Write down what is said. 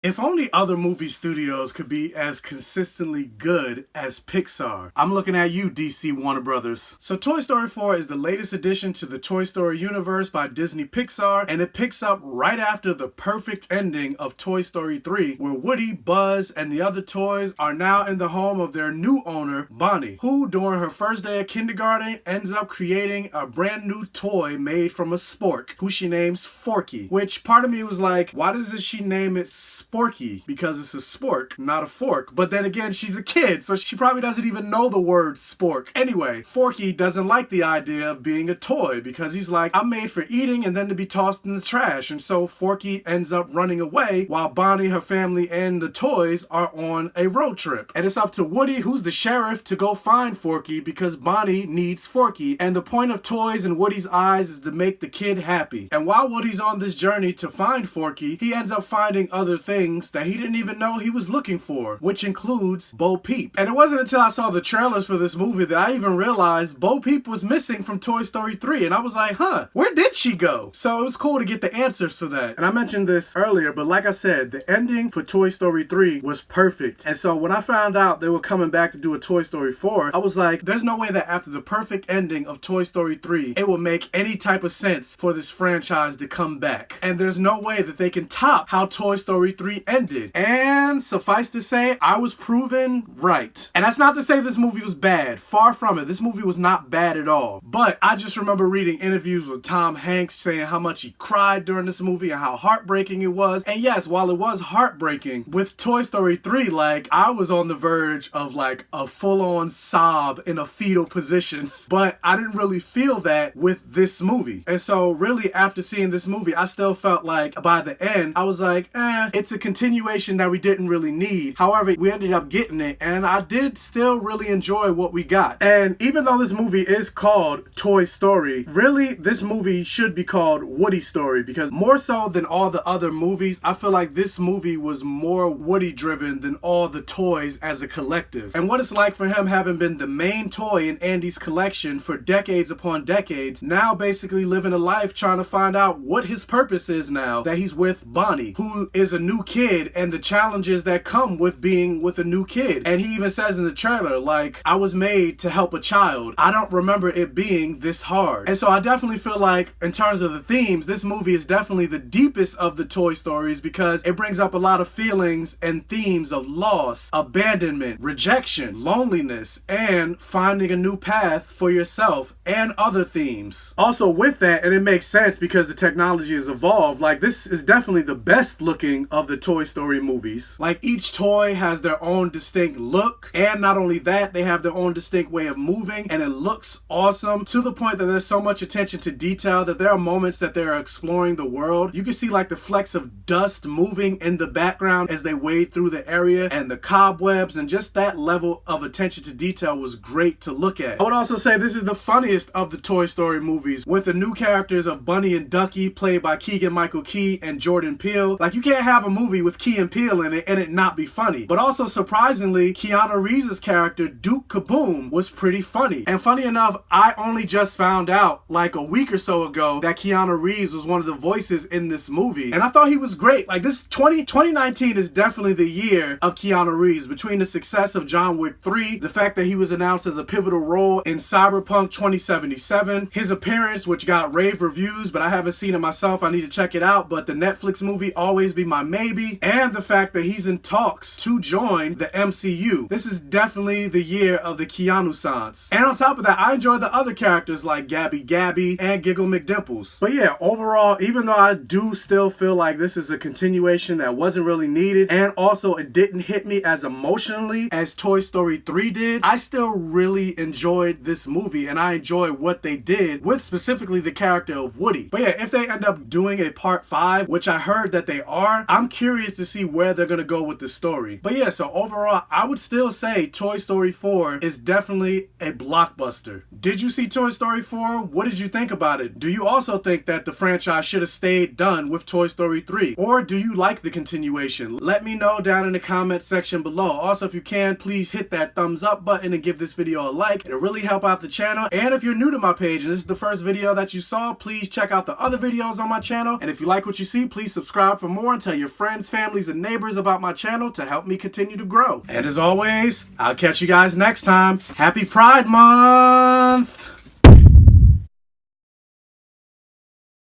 If only other movie studios could be as consistently good as Pixar. I'm looking at you, DC Warner Brothers. So Toy Story 4 is the latest addition to the Toy Story universe by Disney Pixar, and it picks up right after the perfect ending of Toy Story 3, where Woody, Buzz, and the other toys are now in the home of their new owner, Bonnie, who during her first day of kindergarten ends up creating a brand new toy made from a spork, who she names Forky, which part of me was like, why doesn't she name it Sporky? Because it's a spork, not a fork. But then again, she's a kid, so she probably doesn't even know the word spork. Anyway, Forky doesn't like the idea of being a toy because he's like, I'm made for eating and then to be tossed in the trash. And so Forky ends up running away while Bonnie, her family, and the toys are on a road trip. And it's up to Woody, who's the sheriff, to go find Forky because Bonnie needs Forky. And the point of toys in Woody's eyes is to make the kid happy. And while Woody's on this journey to find Forky, he ends up finding other things that he didn't even know he was looking for, which includes Bo Peep. And it wasn't until I saw the trailers for this movie that I even realized Bo Peep was missing from Toy Story 3, and I was like, where did she go? So it was cool to get the answers for that. And I mentioned this earlier, but like I said, the ending for Toy Story 3 was perfect. And so when I found out they were coming back to do a Toy Story 4, I was like, there's no way that after the perfect ending of Toy Story 3, it will make any type of sense for this franchise to come back. And there's no way that they can top how Toy Story 3 ended. And suffice to say, I was proven right. And that's not to say this movie was bad. Far from it. This movie was not bad at all. But I just remember reading interviews with Tom Hanks saying how much he cried during this movie and how heartbreaking it was. And yes, while it was heartbreaking, with Toy Story 3, like, I was on the verge of like a full-on sob in a fetal position. But I didn't really feel that with this movie. And so really after seeing this movie, I still felt like by the end, I was like, it's a continuation that we didn't really need. However, we ended up getting it, and I did still really enjoy what we got. And even though this movie is called Toy Story, really this movie should be called Woody Story, because more so than all the other movies, I feel like this movie was more Woody driven than all the toys as a collective. And what it's like for him having been the main toy in Andy's collection for decades upon decades, now basically living a life trying to find out what his purpose is now that he's with Bonnie, who is a new kid, and the challenges that come with being with a new kid. And he even says in the trailer, like, I was made to help a child. I don't remember it being this hard. And so I definitely feel like in terms of the themes, this movie is definitely the deepest of the Toy Stories because it brings up a lot of feelings and themes of loss, abandonment, rejection, loneliness, and finding a new path for yourself and other themes. Also with that, and it makes sense because the technology has evolved, like this is definitely the best looking of the Toy Story movies. Like each toy has their own distinct look, and not only that, they have their own distinct way of moving, and it looks awesome to the point that there's so much attention to detail that there are moments that they're exploring the world. You can see like the flecks of dust moving in the background as they wade through the area, and the cobwebs, and just that level of attention to detail was great to look at. I would also say this is the funniest of the Toy Story movies, with the new characters of Bunny and Ducky played by Keegan-Michael Key and Jordan Peele. Like, you can't have a movie with Key and Peele in it and it not be funny. But also surprisingly, Keanu Reeves' character Duke Kaboom was pretty funny. And funny enough, I only just found out like a week or so ago that Keanu Reeves was one of the voices in this movie, and I thought he was great. Like, this 2019 is definitely the year of Keanu Reeves. Between the success of John Wick 3, the fact that he was announced as a pivotal role in Cyberpunk 2077, his appearance, which got rave reviews, but I haven't seen it myself, I need to check it out, but the Netflix movie Always Be My Maybe, and the fact that he's in talks to join the MCU. This is definitely the year of the Keanu-sans. And on top of that, I enjoy the other characters like Gabby Gabby and Giggle McDimples. But yeah, overall, even though I do still feel like this is a continuation that wasn't really needed, and also it didn't hit me as emotionally as Toy Story 3 did, I still really enjoyed this movie, and I enjoy what they did with specifically the character of Woody. But yeah, if they end up doing a part 5, which I heard that they are, I'm curious to see where they're gonna go with the story. But yeah, so overall, I would still say Toy Story 4 is definitely a blockbuster. Did you see Toy Story 4? What did you think about it? Do you also think that the franchise should have stayed done with Toy Story 3? Or do you like the continuation? Let me know down in the comment section below. Also, if you can, please hit that thumbs up button and give this video a like. It'll really help out the channel. And if you're new to my page and this is the first video that you saw, please check out the other videos on my channel. And if you like what you see, please subscribe for more and tell your friends friends, families, and neighbors about my channel to help me continue to grow. And as always, I'll catch you guys next time. Happy Pride Month!